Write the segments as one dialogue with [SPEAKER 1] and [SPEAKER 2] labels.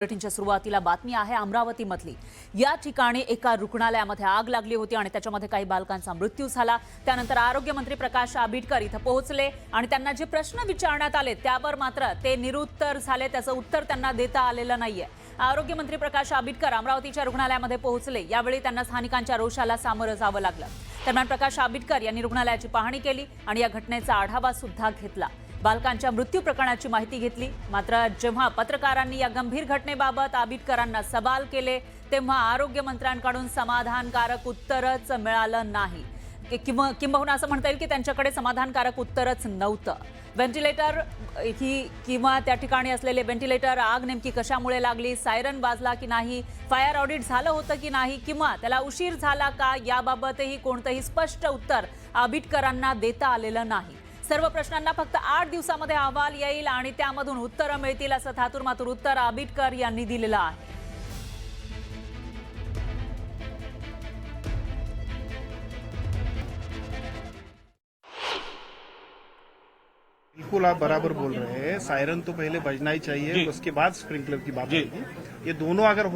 [SPEAKER 1] बुलेटिनच्या सुरुवातीला बातमी आहे अमरावतीमधली। या ठिकाणी एका रुग्णालयामध्ये आग लागली होती आणि त्याच्यामध्ये काही बालकांचा मृत्यू झाला। त्यानंतर आरोग्य मंत्री प्रकाश आंबेडकर इथे पोहोचले आणि त्यांना जे प्रश्न विचारण्यात आले त्यावर मात्र ते निरुत्तर झाले। त्याचं उत्तर त्यांना देता आलेलं नाहीये। आरोग्य मंत्री प्रकाश आंबेडकर अमरावतीच्या रुग्णालयामध्ये पोहोचले। यावेळी त्यांना स्थानिकांच्या रोषाला सामोरं जावं लागलं। दरम्यान प्रकाश आंबेडकर यांनी रुग्णालयाची पाहणी केली आणि या घटनेचा आढावा सुद्धा घेतला। बालकांच्या मृत्यू प्रकरणाची माहिती घेतली। मात्र जेव्हा पत्रकारांनी या गंभीर घटनेबाबत आंबेडकरांना सवाल केले तेव्हा आरोग्य मंत्र्यांकडून समाधानकारक उत्तरच मिळालं नाही। किंबहुना असं म्हणता येईल की त्यांच्याकडे समाधानकारक उत्तरच नव्हतं। व्हेंटिलेटर किंवा त्या ठिकाणी असलेले व्हेंटिलेटर आग नेमकी कशामुळे लागली, सायरन वाजला की नाही, फायर ऑडिट झालं होतं की नाही किंवा त्याला उशीर झाला का, याबाबतही कोणतंही स्पष्ट उत्तर आंबेडकरांना देता आलेलं नाही। सर्व प्रश्नांना फक्त 8 दिवसांमध्ये अहवाल येईल आणि त्यामधून उत्तरं मिळतील असं थातुरमातुर उत्तर आंबेडकर यांनी दिलेलं आहे।
[SPEAKER 2] बिल्कुल आप बराबर बोल रहे हैं। सायरन तो पहले बजना ही चाहिए, उसके बाद स्प्रिंकलर की बात होगी। ये दोनों अगर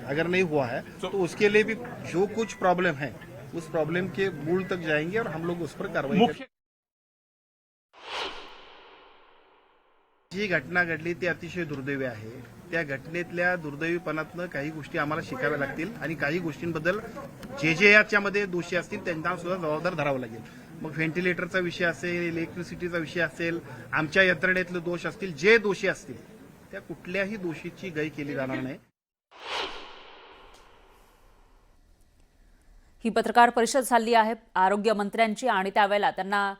[SPEAKER 2] अगर नहीं हुआ है तो उसके लिए भी जो कुछ प्रॉब्लम है उस प्रॉब्लम के मूल तक जाएंगे और हम लोग उस पर कार्रवाई करेंगे। जी घटना घडली ती अतिशय दुर्दैवी आहे। त्या घटनेतल्या दुर्दैवीपणातनं काही गोष्टी आम्हाला शिकाव्या लागतील आणि काही गोष्टींबद्दल जे याच्यामध्ये दोषी असतील त्यांना सुद्धा जबाबदार धरावं लागेल। मग व्हेंटिलेटरचा विषय असेल, इलेक्ट्रिसिटीचा विषय असेल, आमच्या यंत्रणेतले दोष असतील, जे दोषी असतील त्या कुठल्याही दोषीची गय केली जाणार नाही।
[SPEAKER 1] ही पत्रकार परिषद झाली आहे आरोग्य मंत्र्यांची आणि त्यावेळेला त्यांना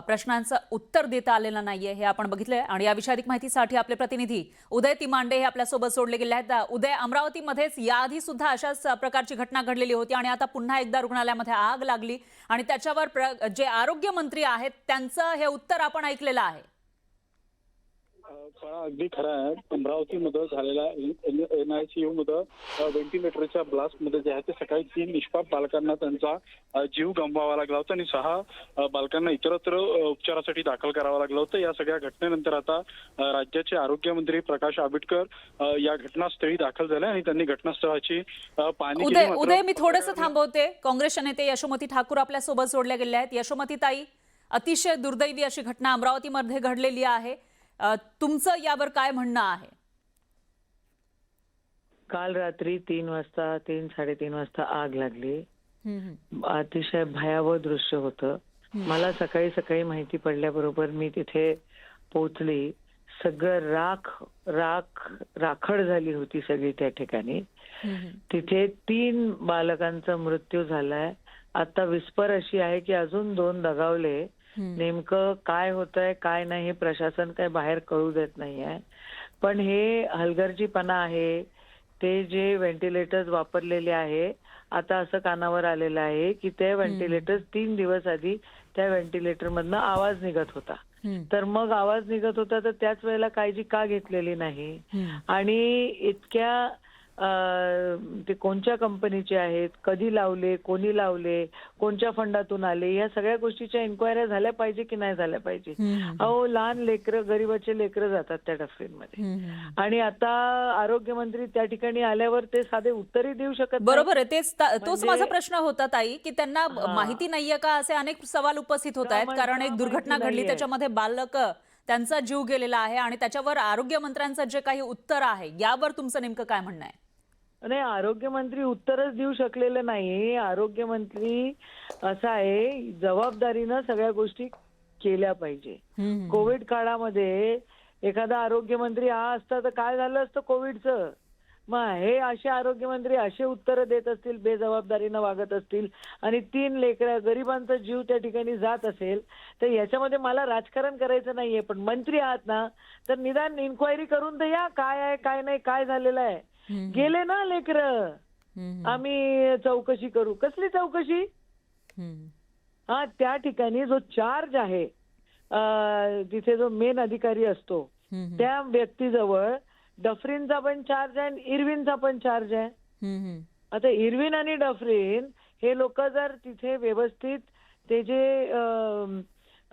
[SPEAKER 1] प्रश्नांचं उत्तर देता आलेलं नाहीये हे आपण बघितलंय। आणि या विषयी अधिक माहितीसाठी आपले प्रतिनिधी उदय तिमांडे हे आपल्या सोबत जोडले गेले आहेत। उदय, अमरावतीमध्येच याआधी सुद्धा अशाच प्रकारची घटना घडलेली होती आणि आता पुन्हा एकदा रुग्णालयामध्ये आग लागली आणि त्याच्यावर जे आरोग्य मंत्री आहेत त्यांचं हे उत्तर आपण ऐकलेलं आहे।
[SPEAKER 3] अगदी खरं आहे। अमरावतीमध्ये झालेल्या NICU मध्ये व्हेंटिलेटरच्या ब्लास्टमध्ये जे आहे ते सकाळी 3 निष्पाप बालकांना त्यांचा जीव गमवावा लागला होता आणि 6 बालकांना इतरत्र उपचारासाठी दाखल करावं लागलं होतं। या सगळ्या घटनेनंतर आता राज्याचे आरोग्य मंत्री प्रकाश आंबेडकर या घटनास्थळी दाखल झाले आणि त्यांनी घटनास्थळाची पाहणी केली।
[SPEAKER 1] उदय, मी थोडंसं थांबवते। काँग्रेसच्या नेते यशोमती ठाकूर आपल्या सोबत जोडल्या गेल्या आहेत। यशोमती ताई, अतिशय दुर्दैवी अशी घटना अमरावतीमध्ये घडलेली आहे, तुमचं यावर काय म्हणणं आहे?
[SPEAKER 4] काल रात्री 3-3:30 वाजता आग लागली। अतिशय भयावह दृश्य होतं। मला सकाळी माहिती पडल्याबरोबर मी तिथे पोहोचली। सगळं राखड झाली होती सगळी त्या ठिकाणी। तिथे 3 बालकांचा मृत्यू झालाय। आता विस्पर अशी आहे की अजून 2 दगावले। नेमकं काय होतंय काय नाही हे प्रशासन काय बाहेर कळू देत नाहीये। पण हे हलगर्जीपणा आहे। ते जे व्हेंटिलेटर्स वापरलेले आहे, आता असं कानावर आलेलं आहे की ते व्हेंटिलेटर्स 3 दिवस आधी त्या व्हेंटिलेटर मधनं आवाज निघत होता। तर मग आवाज निघत होता तर त्याच वेळेला काळजी का घेतलेली नाही? आणि इतक्या ते कोणत्या कंपनीचे आहेत, कधी लावले, कोणी लावले, कोणत्या फंडातून आले, या सगळ्या गोष्टीच्या इन्क्वायऱ्या झाल्या पाहिजे की नाही झाल्या पाहिजे? अहो, लहान लेकरं, गरीबाचे लेकरं जातात त्या डस्टबिनमध्ये आणि आता आरोग्य मंत्री त्या ठिकाणी आल्यावर ते साधे उत्तरही देऊ शकत नाही।
[SPEAKER 1] बरोबर आहे। तोच माझा प्रश्न होता ताई की त्यांना माहिती नाहीये का, असे अनेक सवाल उपस्थित होत आहेत। कारण एक दुर्घटना घडली, त्याच्यामध्ये बालक त्यांचा जीव गेलेला आहे आणि त्याच्यावर आरोग्य मंत्र्यांचं जे काही उत्तर आहे यावर तुमचं नेमकं काय म्हणणं आहे?
[SPEAKER 4] नाही, आरोग्य मंत्री उत्तरच देऊ शकलेले नाही। आरोग्य मंत्री असं आहे, जबाबदारीनं सगळ्या गोष्टी केल्या पाहिजे। कोविड काळामध्ये एखादा आरोग्य मंत्री हा असता तर काय झालं असतं कोविडचं? मग हे असे आरोग्य मंत्री असे उत्तर देत असतील, बेजबाबदारीनं वागत असतील आणि 3 लेकरं गरिबांचा जीव त्या ठिकाणी जात असेल तर याच्यामध्ये मला राजकारण करायचं नाहीये। पण मंत्री आहात ना, तर निदान इन्क्वायरी करून तर या, काय आहे काय नाही, काय झालेलं आहे। गेले ना लेकरं, आम्ही चौकशी करू। कसली चौकशी? त्या ठिकाणी जो चार्ज आहे, तिथे जो मेन अधिकारी असतो त्या व्यक्तीजवळ डफरीनचा पण चार्ज आहे आणि इरविनचा पण चार्ज आहे। आता इरविन आणि डफरीन हे लोक जर तिथे व्यवस्थित ते जे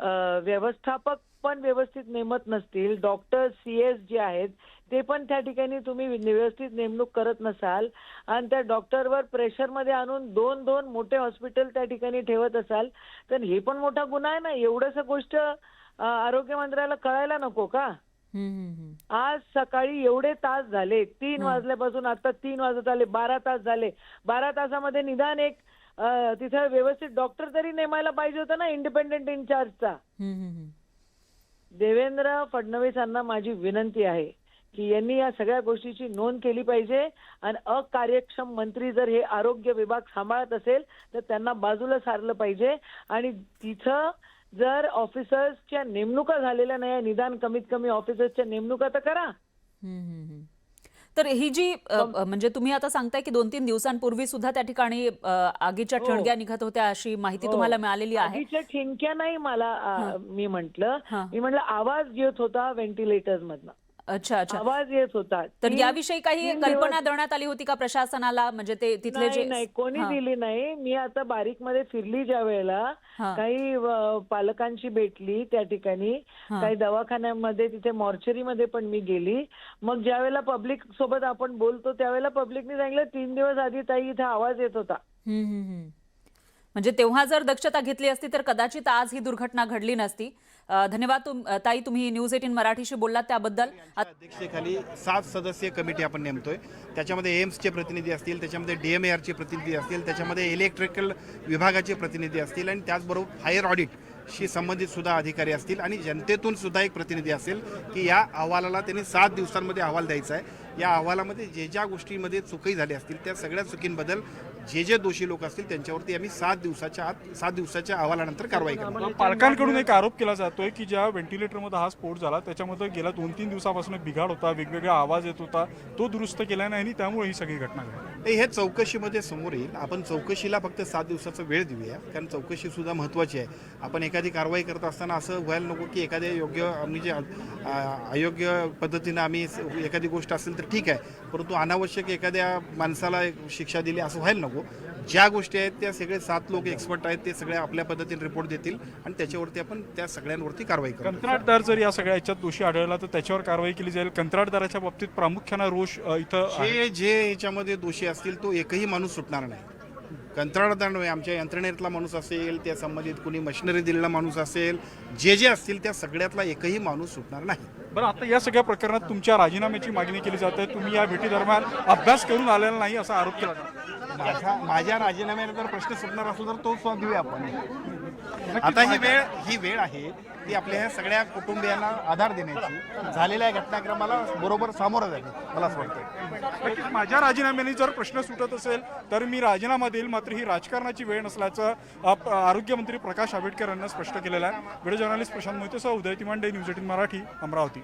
[SPEAKER 4] व्यवस्थापक पण व्यवस्थित नेमत नसतील, डॉक्टर CS जे आहेत ते पण त्या ठिकाणी तुम्ही व्यवस्थित नेमणूक करत नसाल आणि त्या डॉक्टरवर प्रेशरमध्ये आणून दोन मोठे हॉस्पिटल त्या ठिकाणी ठेवत असाल तर हे पण मोठा गुन्हा आहे ना. एवढंसं गोष्ट आरोग्य मंत्र्याला कळायला नको का? आज सकाळी एवढे तास झाले, 3 वाजल्यापासून आता 3 वाजत आले, 12 तास झाले. 12 तासामध्ये निदान एक तिथे व्यवस्थित डॉक्टर तरी नेमायला पाहिजे होता ना, इंडिपेंडेंट इन्चार्जचा. देवेंद्र फडणवीसांना माझी विनंती आहे की यांनी या सगळ्या गोष्टीची नोंद केली पाहिजे आणि अकार्यक्षम मंत्री जर हे आरोग्य विभाग सांभाळत असेल तर त्यांना बाजूला सारलं पाहिजे आणि तिथं जर ऑफिसर्सच्या नेमणुका झालेल्या नाही, निदान कमीत कमी ऑफिसर्सच्या नेमणुका तर करा.
[SPEAKER 1] तर ही जी म्हणजे तुम्ही आता सांगताय की 2-3 दिवसांपूर्वी सुद्धा त्या ठिकाणी आगीच्या ठिणग्या निघत होत्या अशी माहिती तुम्हाला मिळालेली आहे?
[SPEAKER 4] आगीच्या ठिणक्या नाही मला मी म्हटलं आवाज येत होता व्हेंटिलेटर्स मधनं.
[SPEAKER 1] अच्छा अच्छा,
[SPEAKER 4] आवाज येत होता.
[SPEAKER 1] तर याविषयी काही कल्पना देण्यात आली होती का प्रशासनाला? म्हणजे ते तिथले जे
[SPEAKER 4] नाही कोणी दिली नाही. मी आता बारीक मध्ये फिरली ज्या वेळेला काही पालकांची भेटली त्या ठिकाणी, काही दवाखान्यामध्ये तिथे मॉर्चरीमध्ये पण मी गेली. मग ज्या वेळेला पब्लिक सोबत आपण बोलतो त्यावेळेला पब्लिकने सांगितलं 3 दिवस आधी ताई इथे आवाज येत होता.
[SPEAKER 1] म्हणजे तेव्हा जर दक्षता घेतली असती तर कदाचित आज ही दुर्घटना घडली नसती. धन्यवाद ताई, तुम्ही न्यूज 18 मराठीशी बोललात त्याबद्दल.
[SPEAKER 2] अध्यक्षतेखाली 7 सदस्यीय कमिटी आपण नेमतोय. त्याच्यामध्ये एम्सचे प्रतिनिधी असतील, त्याच्यामध्ये DMARचे प्रतिनिधी असतील, त्याच्यामध्ये इलेक्ट्रिकल विभागाचे प्रतिनिधी असतील आणि त्याचबरोबर फायर ऑडिटशी संबंधित सुद्धा अधिकारी असतील आणि जनतेतून सुद्धा एक प्रतिनिधी असेल की या अहवालाला त्यांनी 7 दिवसांमध्ये अहवाल द्यायचा आहे. या अहवालामध्ये ज्या गोष्टींमध्ये चुकी झाली असतील त्या सगळ्या चुकींबद्दल जे दोषी लोक असतील त्यांच्यावरती आम्ही 7 दिवसाच्या अहवालानंतर कारवाई करणार.
[SPEAKER 5] पालकांकडून एक आरोप केला जातोय की ज्या व्हेंटिलेटरमध्ये हा स्फोट झाला त्याच्यामध्ये गेल्या 2-3 दिवसापासून बिघाड होता, वेगवेगळा आवाज येत होता, तो दुरुस्त केला नाही आणि त्यामुळे ही सगळी घटना घडली.
[SPEAKER 2] हे चौकशीमध्ये समोर येईल. आपण चौकशीला फक्त 7 दिवसाचा वेळ देऊया, कारण चौकशी सुद्धा महत्त्वाची आहे. आपण एखादी कारवाई करत असताना असं व्हायला नको की एखाद्या अयोग्य पद्धतीनं आम्ही एखादी गोष्ट असेल तर ठीक आहे, परंतु अनावश्यक एखाद्या माणसाला शिक्षा दिली असं व्हायला नको. ज्या गोष्टी आहेत त्या सगळे 7 लोक एक्सपर्ट आहेत, ते सगळे आपल्या पद्धतीने रिपोर्ट देतील आणि त्याच्यावरती आपण त्या सगळ्यांवरती कारवाई करू.
[SPEAKER 5] कंत्राटदार जर या सगळ्या याच्यात दोषी आढळला तर त्याच्यावर कारवाई केली जाईल. कंत्राटदाराच्या बाबतीत प्रामुख्याने रोष इथं
[SPEAKER 2] जे याच्यामध्ये दोषी असतील तो एकही माणूस सुटणार नाही. कंत्राटदार नव्हे, आमच्या यंत्रणेतला माणूस असेल, त्या संबंधित कुणी मशिनरी दिलेला माणूस असेल, जे असतील त्या सगळ्यातला एकही माणूस सुटणार नाही.
[SPEAKER 5] बरं, आता या सगळ्या प्रकरणात तुमच्या राजीनाम्याची मागणी केली जाते. तुम्ही या भेटी दरम्यान अभ्यास करून आलेला नाही असा आरोप केला जातो.
[SPEAKER 2] माझ्या राजीनाम्याला जर प्रश्न सुटणार असला तर तो सुद्धा देऊया आपण. आता ही वेळ आहे ती आपल्या ह्या सगळ्या कुटुंबियांना आधार देण्याची, झालेल्या घटनाक्रमाला बरोबर सामोरं जाणे मला असं वाटतं.
[SPEAKER 5] माझ्या राजीनाम्याने जर प्रश्न सुटत असेल तर मी राजीनामा देईल, मात्र ही राजकारणाची वेळ नसल्याचं आरोग्यमंत्री प्रकाश आंबेडकर यांना स्पष्ट केलेलं आहे. व्हिडिओ जर्नलिस्ट प्रशांत मोहितेसह उदय तिमांडे, न्यूज 18 मराठी, अमरावती.